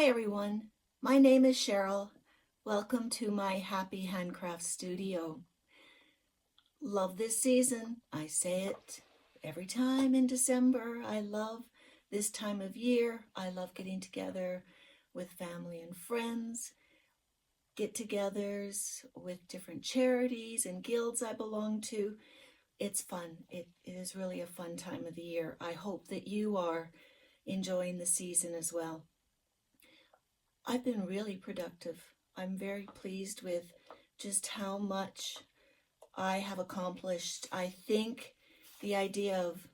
Hi everyone, my name is Cheryl. Welcome to my Happy Handcraft Studio. Love this season. I say it every time in December. I love this time of year. I love getting together with family and friends, get-togethers with different charities and guilds I belong to. It's fun. It is really a fun time of the year. I hope that you are enjoying the season as well. I've been really productive. I'm very pleased with just how much I have accomplished. I think the idea of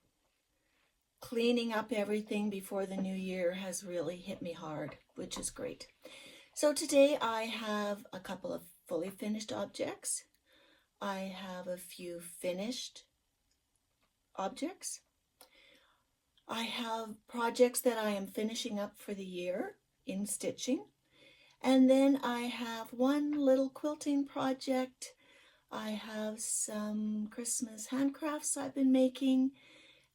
cleaning up everything before the new year has really hit me hard, which is great. So today I have a couple of fully finished objects. I have a few finished objects. I have projects that I am finishing up for the year in stitching. And then I have one little quilting project. I have some Christmas handcrafts I've been making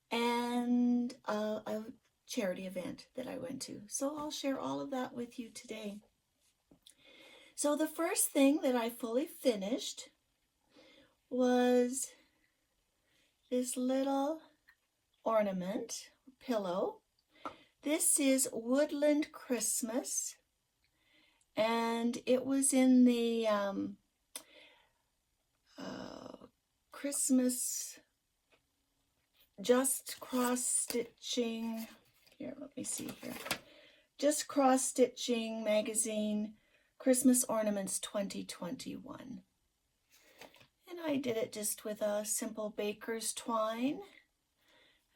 and a charity event that I went to. So I'll share all of that with you today. So the first thing that I fully finished was this little ornament pillow. This is Woodland Christmas, and it was in the Christmas Just Cross Stitching. Here, let me see here. Just Cross Stitching magazine, Christmas Ornaments 2021. And I did it just with a simple baker's twine.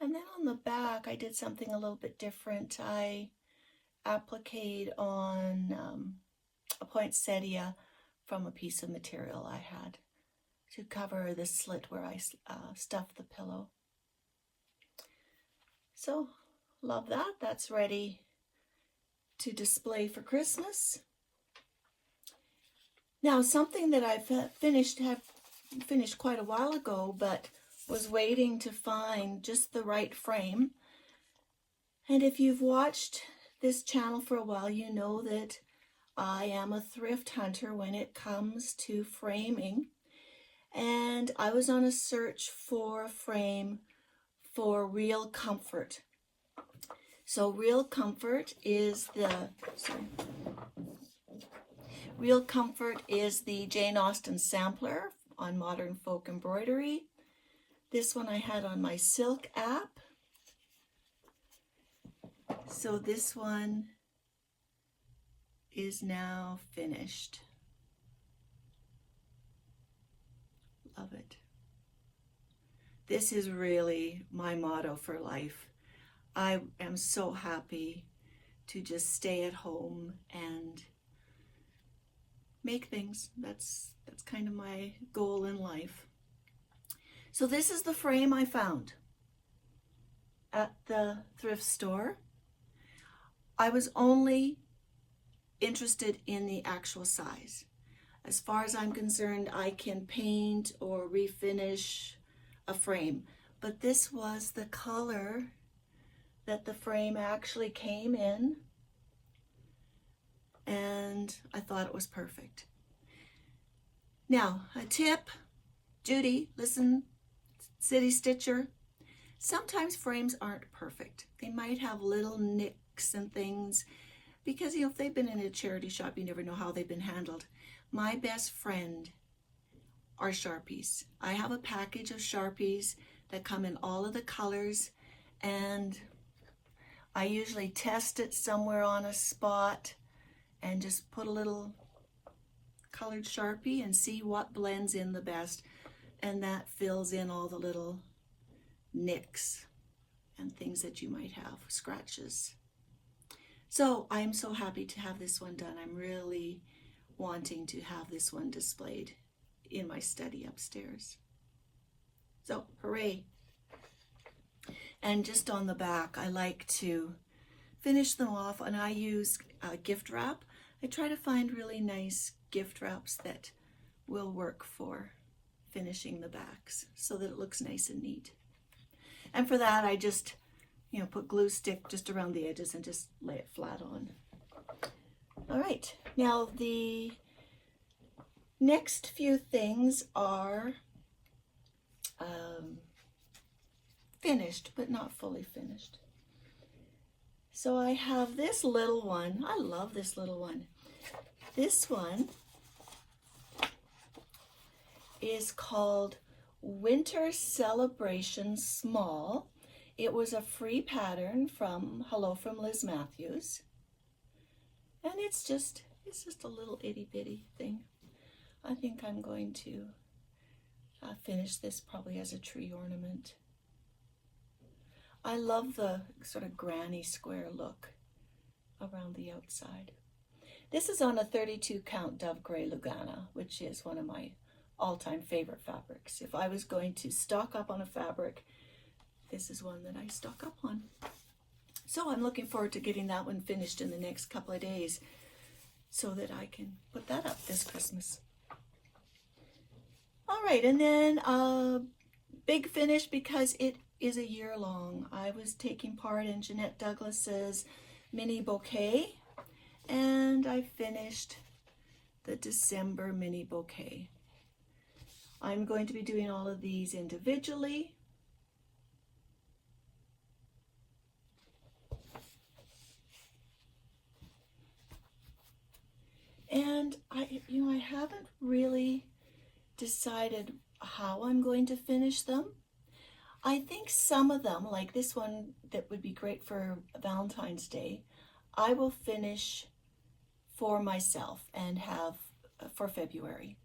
And then on the back, I did something a little bit different. I appliqued on a poinsettia from a piece of material I had to cover the slit where I stuffed the pillow. So, love that. That's ready to display for Christmas. Now, something that I've finished quite a while ago, but was waiting to find just the right frame. And if you've watched this channel for a while, you know that I am a thrift hunter when it comes to framing. And I was on a search for a frame for Real Comfort. So Real Comfort is the Jane Austen sampler on Modern Folk Embroidery. This one I had on my Silk app. So this one is now finished. Love it. This is really my motto for life. I am so happy to just stay at home and make things. That's kind of my goal in life. So this is the frame I found at the thrift store. I was only interested in the actual size. As far as I'm concerned, I can paint or refinish a frame, but this was the color that the frame actually came in, and I thought it was perfect. Now, a tip, Judy, listen, City Stitcher, sometimes frames aren't perfect. They might have little nicks and things because, you know, if they've been in a charity shop, you never know how they've been handled. My best friend are Sharpies. I have a package of Sharpies that come in all of the colors, and I usually test it somewhere on a spot and just put a little colored Sharpie and see what blends in the best. And that fills in all the little nicks and things that you might have, scratches. So I'm so happy to have this one done. I'm really wanting to have this one displayed in my study upstairs. So, hooray. And just on the back, I like to finish them off, and I use gift wrap. I try to find really nice gift wraps that will work for finishing the backs so that it looks nice and neat. And for that, I just, put glue stick just around the edges and just lay it flat on. All right, now the next few things are finished, but not fully finished. So I have this little one. I love this little one. This one is called Winter Celebration Small. It was a free pattern from Hello from Liz Mathews. And it's just a little itty bitty thing. I think I'm going to finish this probably as a tree ornament. I love the sort of granny square look around the outside. This is on a 32 count Dove Gray Lugana, which is one of my all-time favorite fabrics. If I was going to stock up on a fabric, this is one that I stock up on. So I'm looking forward to getting that one finished in the next couple of days so that I can put that up this Christmas. All right, and then a big finish because it is a year long. I was taking part in Jeanette Douglas's mini bouquet, and I finished the December mini bouquet. I'm going to be doing all of these individually. And I haven't really decided how I'm going to finish them. I think some of them, like this one that would be great for Valentine's Day, I will finish for myself and have for February.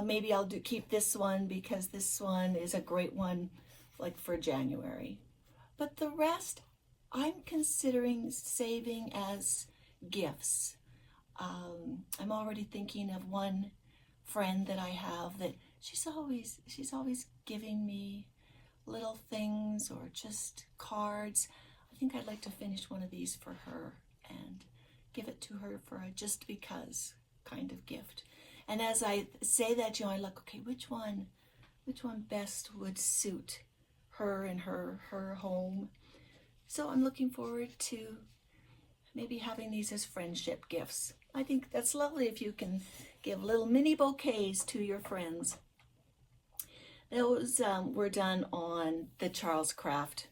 Maybe I'll keep this one because this one is a great one like for January. But the rest I'm considering saving as gifts. I'm already thinking of one friend that I have that she's always giving me little things or just cards. I think I'd like to finish one of these for her and give it to her for a just because kind of gift. And as I say that, I look, okay, which one best would suit her and her home. So I'm looking forward to maybe having these as friendship gifts. I think that's lovely if you can give little mini bouquets to your friends. Those were done on the Charlescraft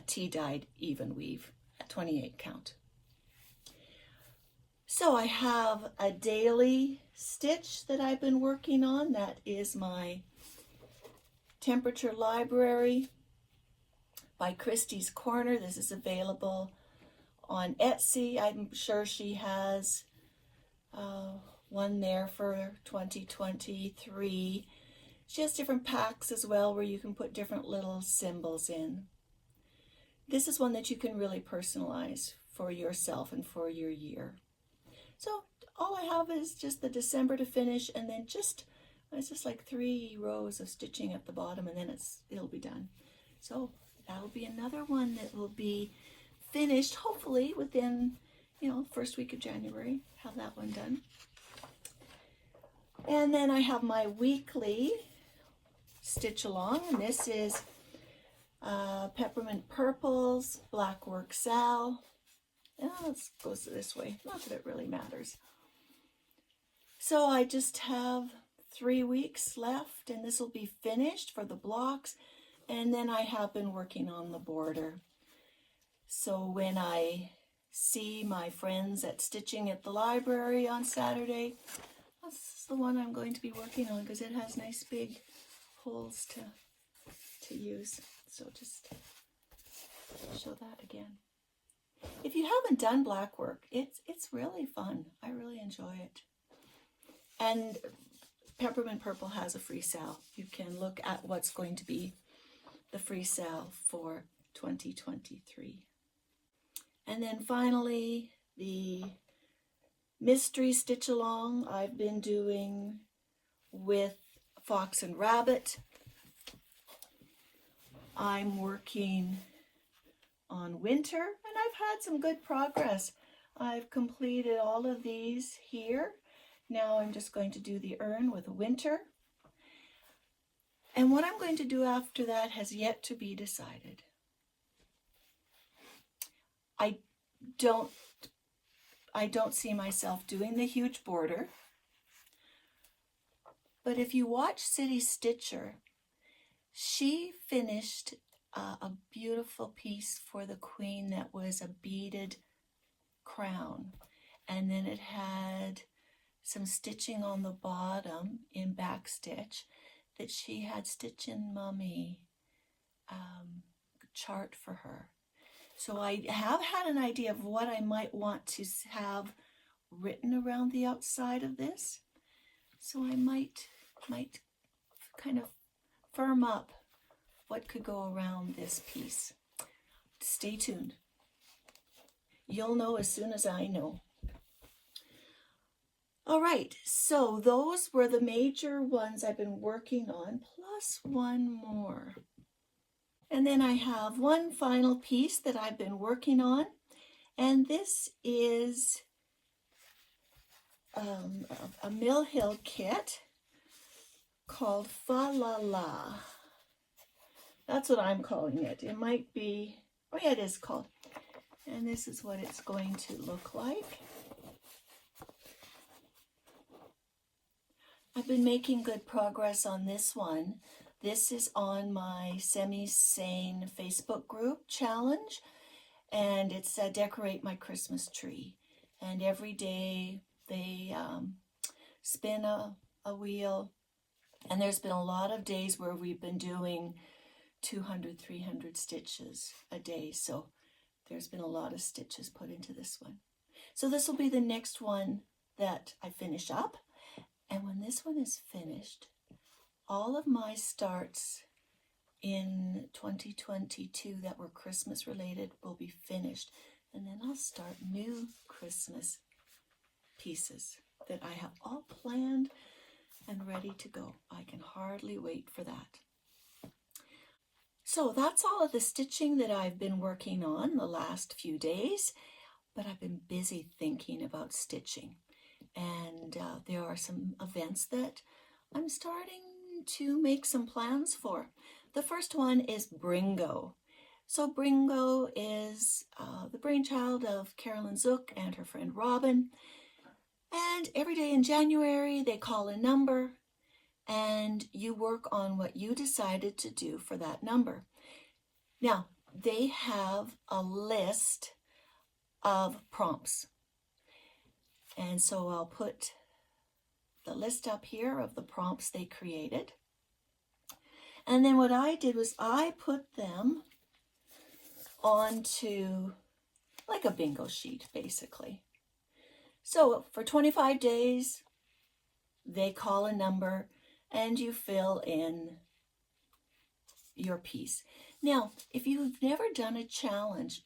tea-dyed even weave at 28 count. So I have a daily stitch that I've been working on. That is my Temperature Library by Kristi's Corner. This is available on Etsy. I'm sure she has one there for 2023. She has different packs as well where you can put different little symbols in. This is one that you can really personalize for yourself and for your year. So all I have is just the December to finish, and then it's just like 3 rows of stitching at the bottom, and then it'll be done. So that'll be another one that will be finished hopefully within first week of January. Have that one done. And then I have my weekly stitch along, and this is Peppermint Purple's Blackwork SAL. Let's go this way, not that it really matters. So I just have 3 weeks left, and this will be finished for the blocks, and then I have been working on the border. So when I see my friends at Stitching at the Library on Saturday, that's the one I'm going to be working on because it has nice big holes to use. So just show that again. If you haven't done black work, it's really fun. I really enjoy it. And Peppermint Purple has a free sale. You can look at what's going to be the free sale for 2023. And then finally, the mystery stitch along I've been doing with Fox and Rabbit. I'm working on winter, and I've had some good progress. I've completed all of these here. Now I'm just going to do the urn with winter. And what I'm going to do after that has yet to be decided. I don't see myself doing the huge border. But if you watch City Stitcher, she finished a beautiful piece for the Queen that was a beaded crown. And then it had some stitching on the bottom in backstitch that she had Stitch and Mummy chart for her. So I have had an idea of what I might want to have written around the outside of this. So I might kind of firm up what could go around this piece. Stay tuned. You'll know as soon as I know. All right, so those were the major ones I've been working on, plus one more. And then I have one final piece that I've been working on, and this is a Mill Hill kit called Fa La La. That's what I'm calling it. It might be, oh yeah, it is called. And this is what it's going to look like. I've been making good progress on this one. This is on my Semi-Sane Facebook group challenge, and it's Decorate My Christmas Tree. And every day they spin a wheel, and there's been a lot of days where we've been doing 200, 300 stitches a day, so there's been a lot of stitches put into this one. So this will be the next one that I finish up, and when this one is finished, all of my starts in 2022 that were Christmas related will be finished, and then I'll start new Christmas pieces that I have all planned and ready to go. I can hardly wait for that. So that's all of the stitching that I've been working on the last few days, but I've been busy thinking about stitching, and there are some events that I'm starting to make some plans for. The first one is Bringo. So Bringo is the brainchild of Carolyn Zook and her friend Robin, and every day in January they call a number and you work on what you decided to do for that number. Now, they have a list of prompts, and so I'll put the list up here of the prompts they created. And then what I did was I put them onto like a bingo sheet, basically. So for 25 days, they call a number and you fill in your piece. Now, if you've never done a challenge,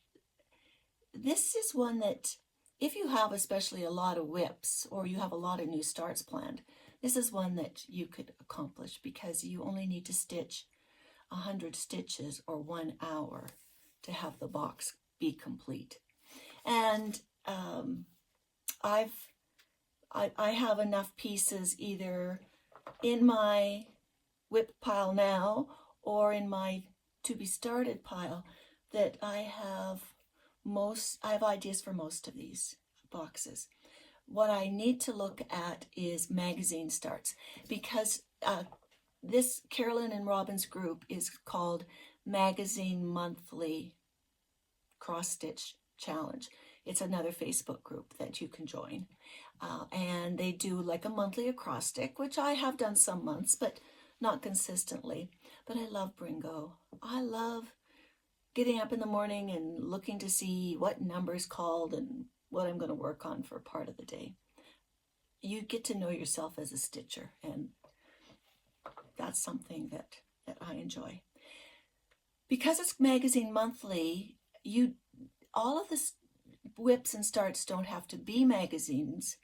this is one that if you have especially a lot of whips or you have a lot of new starts planned, this is one that you could accomplish because you only need to stitch 100 stitches or 1 hour to have the box be complete. And I have enough pieces either in my whip pile now or in my to be started pile that I have ideas for most of these boxes. What I need to look at is magazine starts, because this Carolyn and Robin's group is called Magazine Monthly Cross Stitch Challenge. It's another Facebook group that you can join. And they do like a monthly acrostic, which I have done some months, but not consistently. But I love Bringo. I love getting up in the morning and looking to see what number's called and what I'm going to work on for part of the day. You get to know yourself as a stitcher, and that's something that I enjoy. Because it's Magazine Monthly, all of the whips and starts don't have to be magazines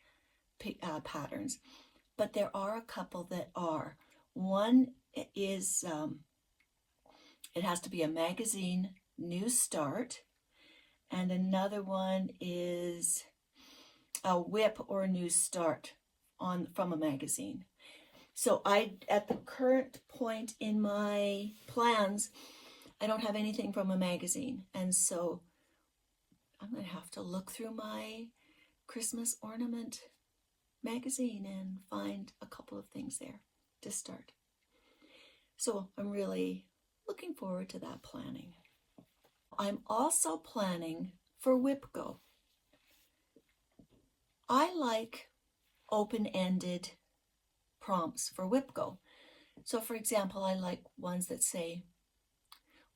patterns, but there are a couple that are. One is it has to be a magazine new start, and another one is a whip or a new start from a magazine. So at the current point in my plans, I don't have anything from a magazine, and so I'm going to have to look through my Christmas ornament magazine and find a couple of things there to start. So I'm really looking forward to that planning. I'm also planning for WIPGO. I like open-ended prompts for WIPGO. So for example, I like ones that say,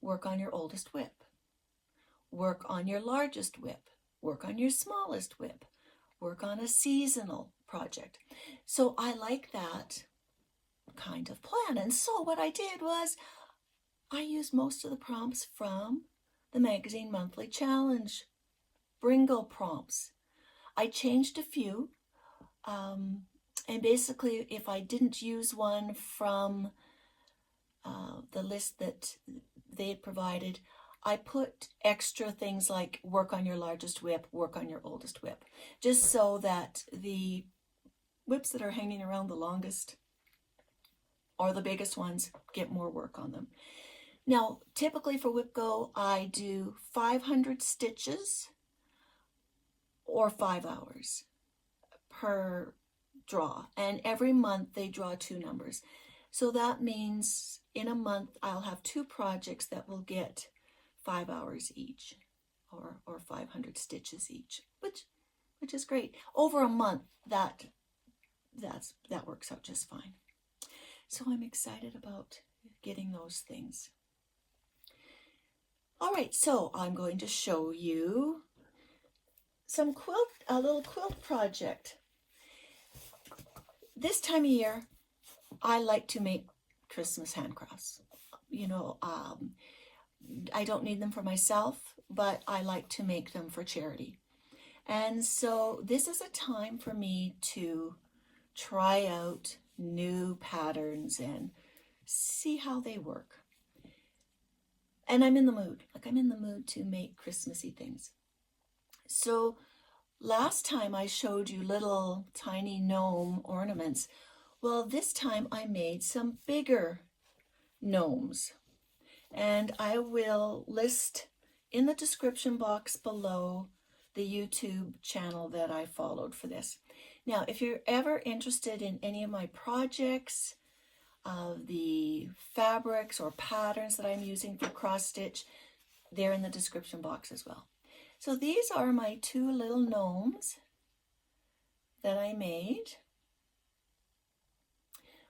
work on your oldest WIP, work on your largest WIP, work on your smallest WIP, work on a seasonal project. So I like that kind of plan. And so what I did was I used most of the prompts from the Magazine Monthly Challenge Bringo prompts. I changed a few, and basically if I didn't use one from the list that they had provided, I put extra things like work on your largest WIP, work on your oldest WIP, just so that the WIPs that are hanging around the longest or the biggest ones get more work on them. Now, typically for WIPGO, I do 500 stitches or 5 hours per draw. And every month they draw 2 numbers. So that means in a month I'll have 2 projects that will get 5 hours each, or 500 stitches each, which is great. Over a month, that works out just fine. So I'm excited about getting those things. All right, so I'm going to show you a little quilt project. This time of year, I like to make Christmas handcrafts. You know, I don't need them for myself, but I like to make them for charity. And so this is a time for me to try out new patterns and see how they work. And I'm in the mood. I'm in the mood to make Christmassy things. So last time I showed you little tiny gnome ornaments. Well, this time I made some bigger gnomes. And I will list in the description box below the YouTube channel that I followed for this. Now, if you're ever interested in any of my projects, the fabrics or patterns that I'm using for cross stitch, they're in the description box as well. So these are my 2 little gnomes that I made.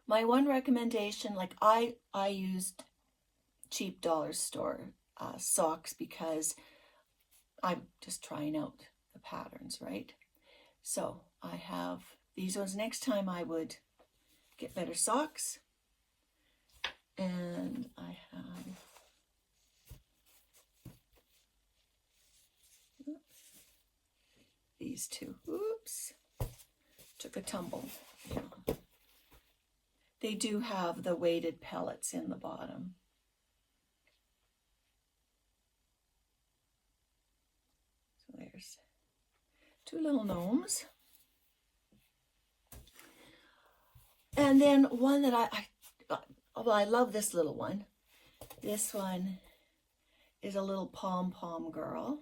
My one recommendation, like I used cheap dollar store socks because I'm just trying out the patterns, right? So I have these ones. Next time I would get better socks. And I have these 2. Oops, took a tumble. Yeah. They do have the weighted pellets in the bottom. So there's 2 little gnomes. And then one that I love this little one. This one is a little pom-pom girl.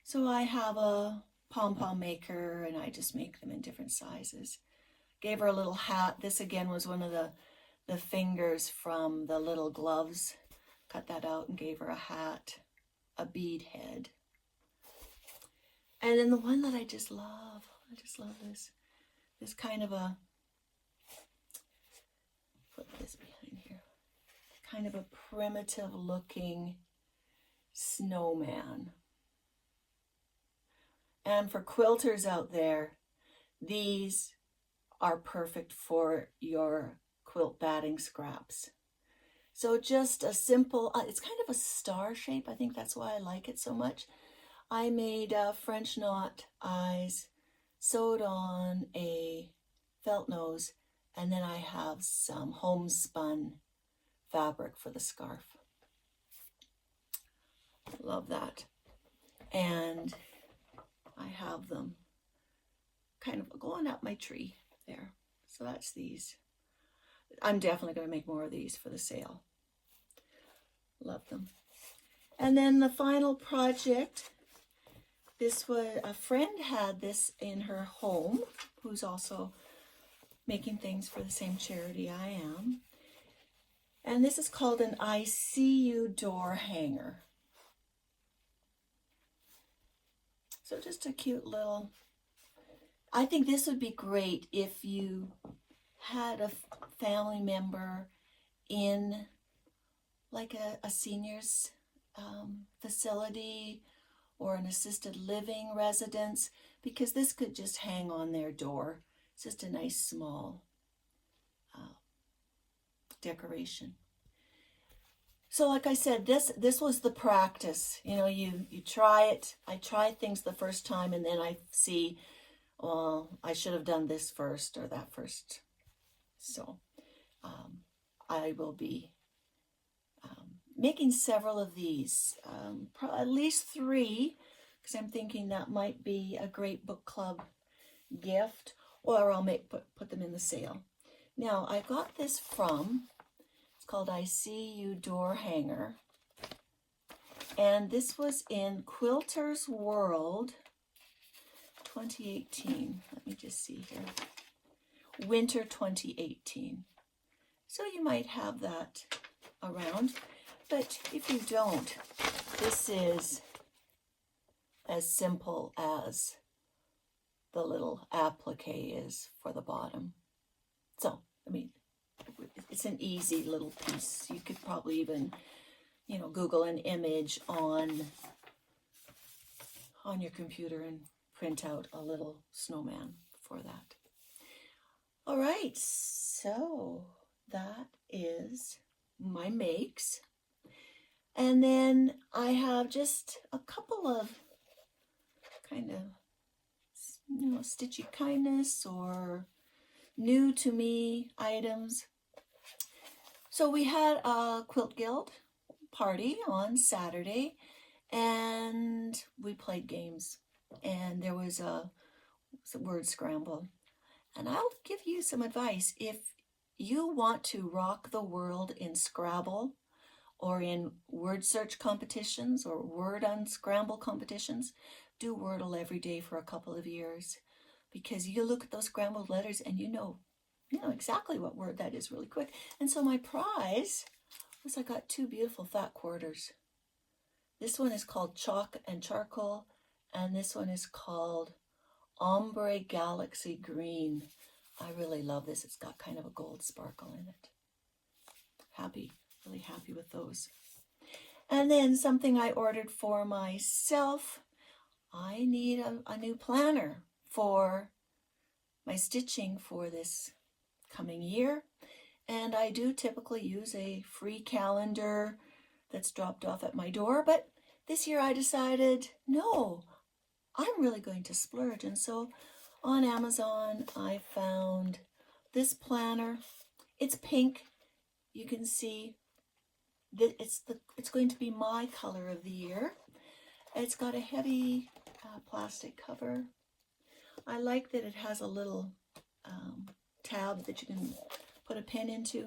So I have a pom-pom maker and I just make them in different sizes. Gave her a little hat. This again was one of the fingers from the little gloves. Cut that out and gave her a hat, a bead head. And then the one that I just love this kind of a, put this behind here, kind of a primitive looking snowman. And for quilters out there, these are perfect for your quilt batting scraps. So just a simple, it's kind of a star shape. I think that's why I like it so much. I made French knot eyes, sewed on a felt nose, and then I have some homespun fabric for the scarf. Love that. And I have them kind of going up my tree there. So that's these. I'm definitely going to make more of these for the sale. Love them. And then the final project This was, a friend had this in her home, who's also making things for the same charity I am. And this is called an I See You door hanger. So just a cute little, I think this would be great if you had a family member in like a senior's facility or an assisted living residence, because this could just hang on their door. It's just a nice small decoration. So like I said, this was the practice. You know, you try it. I try things the first time, and then I see, well, I should have done this first or that first. So I will be making several of these, at least 3, because I'm thinking that might be a great book club gift, or I'll put them in the sale. Now, I got this from, it's called I See You door hanger, and this was in Quilter's World 2018. Let me just see here. Winter 2018. So you might have that around. But if you don't, this is as simple as the little applique is for the bottom. So, I mean, it's an easy little piece. You could probably even, you know, Google an image on your computer and print out a little snowman for that. All right, so that is my makes. And then I have just a couple of kind of, you know, Stitchy Kindness or new to me items. So we had a Quilt Guild party on Saturday, and we played games, and there was a word scramble. And I'll give you some advice. If you want to rock the world in Scrabble, or in word search competitions or word unscramble competitions, do Wordle every day for a couple of years, because you look at those scrambled letters and you know exactly what word that is really quick. And so my prize was I got 2 beautiful fat quarters. This one is called Chalk and Charcoal, and this one is called Ombre Galaxy Green. I really love this. It's got kind of a gold sparkle in it. Really happy with those. And then something I ordered for myself, I need a new planner for my stitching for this coming year. And I do typically use a free calendar that's dropped off at my door, but this year I decided, no, I'm really going to splurge. And so on Amazon, I found this planner. It's pink. You can see that it's going to be my color of the year. It's got a heavy plastic cover. I like that it has a little tab that you can put a pen into.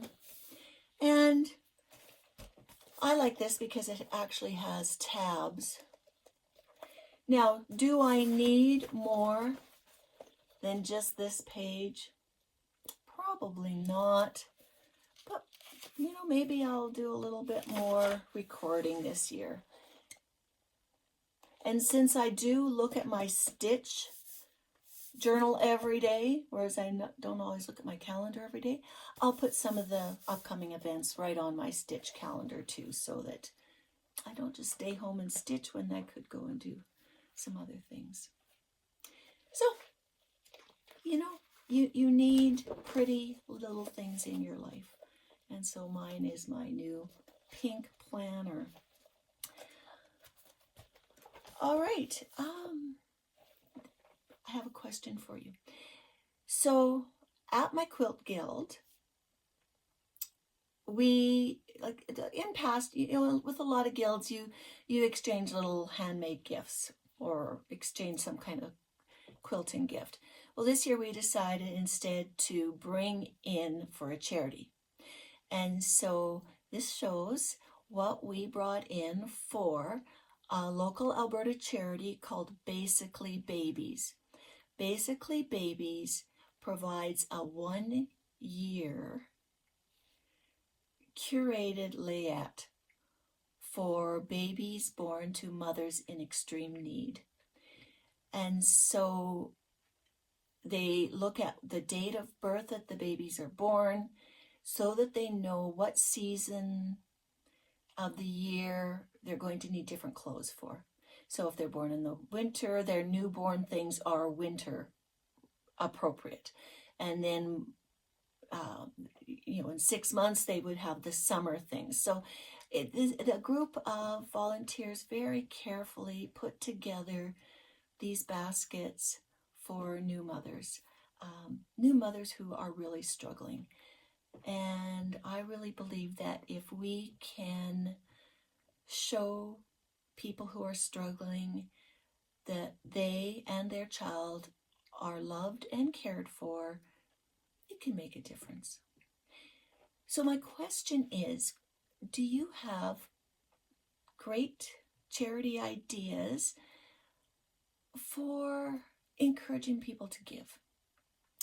And I like this because it actually has tabs. Now, do I need more than just this page? Probably not. But, you know, maybe I'll do a little bit more recording this year. And since I do look at my stitch journal every day, whereas I don't always look at my calendar every day, I'll put some of the upcoming events right on my stitch calendar too, so that I don't just stay home and stitch when I could go and do some other things. So, you know, you need pretty little things in your life. And so mine is my new pink planner. All right, I have a question for you. So at my Quilt Guild, we, like in past, you know, with a lot of guilds, you exchange little handmade gifts or exchange some kind of quilting gift. Well, this year we decided instead to bring in for a charity. And so this shows what we brought in for a local Alberta charity called Basically Babies. Basically Babies provides a 1-year curated layette for babies born to mothers in extreme need. And so they look at the date of birth that the babies are born so that they know what season of the year they're going to need different clothes for. So if they're born in the winter, their newborn things are winter appropriate. And then, in 6 months, they would have the summer things. So a group of volunteers very carefully put together these baskets for new mothers who are really struggling. And I really believe that if we can show people who are struggling that they and their child are loved and cared for, it can make a difference. So my question is, do you have great charity ideas for encouraging people to give?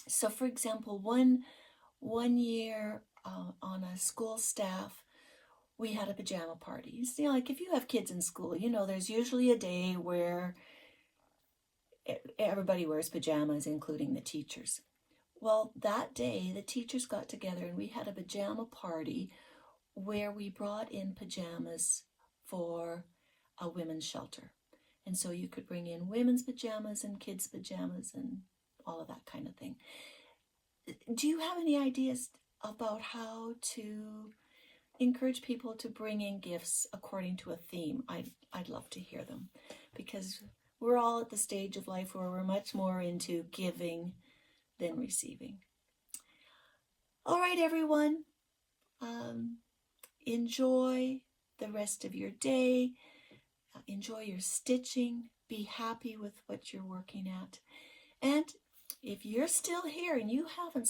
So for example, one year on a school staff, we had a pajama party. Like if you have kids in school, there's usually a day where everybody wears pajamas, including the teachers. Well, that day, the teachers got together and we had a pajama party where we brought in pajamas for a women's shelter. And so you could bring in women's pajamas and kids' pajamas and all of that kind of thing. Do you have any ideas about how to encourage people to bring in gifts according to a theme? I'd love to hear them, because we're all at the stage of life where we're much more into giving than receiving. All right, everyone. Enjoy the rest of your day. Enjoy your stitching. Be happy with what you're working at. And if you're still here and you haven't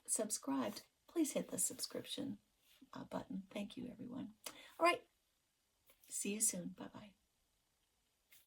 subscribed, please hit the subscription button. Thank you, everyone. All right. See you soon. Bye-bye.